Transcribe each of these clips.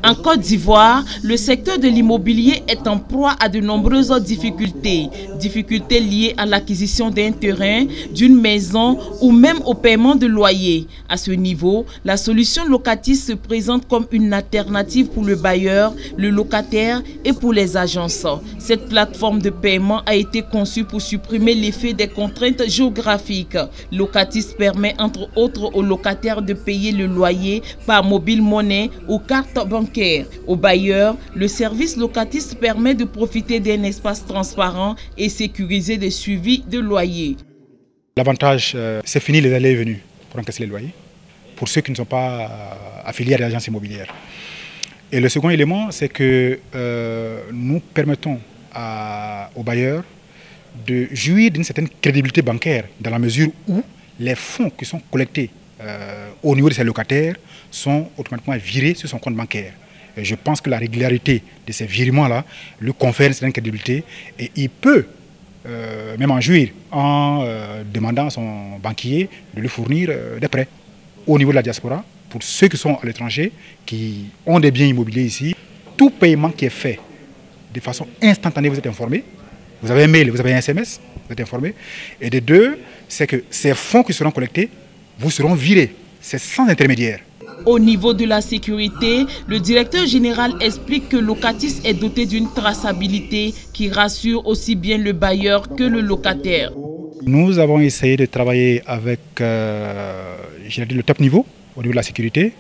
En Côte d'Ivoire, le secteur de l'immobilier est en proie à de nombreuses difficultés. Difficultés liées à l'acquisition d'un terrain, d'une maison ou même au paiement de loyer. À ce niveau, la solution Locatis se présente comme une alternative pour le bailleur, le locataire et pour les agences. Cette plateforme de paiement a été conçue pour supprimer l'effet des contraintes géographiques. Locatis permet entre autres aux locataires de payer le loyer par mobile monnaie ou carte bancaire. Aux bailleurs, le service Locatis permet de profiter d'un espace transparent et sécurisé de suivi de loyer. L'avantage, c'est fini les allées et venues pour encaisser les loyers, pour ceux qui ne sont pas affiliés à des agences immobilières. Et le second élément, c'est que nous permettons aux bailleurs de jouir d'une certaine crédibilité bancaire, dans la mesure où les fonds qui sont collectés au niveau de ces locataires sont automatiquement virés sur son compte bancaire. Et je pense que la régularité de ces virements-là lui confère une certaine crédibilité et il peut même en jouir en demandant à son banquier de lui fournir des prêts. Au niveau de la diaspora, pour ceux qui sont à l'étranger, qui ont des biens immobiliers ici, tout paiement qui est fait de façon instantanée, vous êtes informé. Vous avez un mail, vous avez un SMS, vous êtes informé. Et de deux, c'est que ces fonds qui seront collectés vous seront virés. C'est sans intermédiaire. Au niveau de la sécurité, le directeur général explique que Locatis est doté d'une traçabilité qui rassure aussi bien le bailleur que le locataire. Nous avons essayé de travailler avec le top niveau au niveau de la sécurité.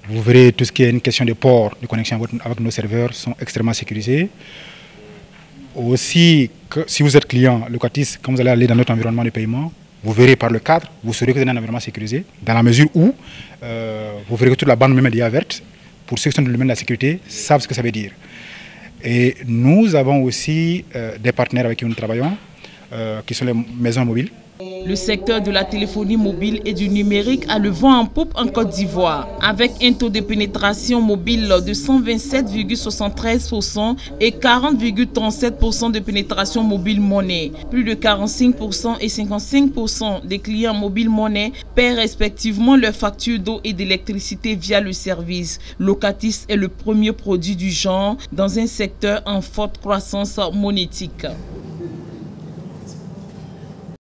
Vous verrez tout ce qui est une question de port, de connexion avec nos serveurs sont extrêmement sécurisés. Aussi, si vous êtes client Locatis, quand vous allez aller dans notre environnement de paiement, vous verrez par le cadre, vous saurez que vous êtes dans un environnement sécurisé, dans la mesure où vous verrez que toute la bande même est verte. Pour ceux qui sont dans le domaine de la sécurité, savent ce que ça veut dire. Et nous avons aussi des partenaires avec qui nous travaillons, qui sont les maisons mobiles. Le secteur de la téléphonie mobile et du numérique a le vent en poupe en Côte d'Ivoire, avec un taux de pénétration mobile de 127,73% et 40,37% de pénétration mobile monnaie. Plus de 45% et 55% des clients mobile monnaie paient respectivement leurs factures d'eau et d'électricité via le service. Locatis est le premier produit du genre dans un secteur en forte croissance monétique.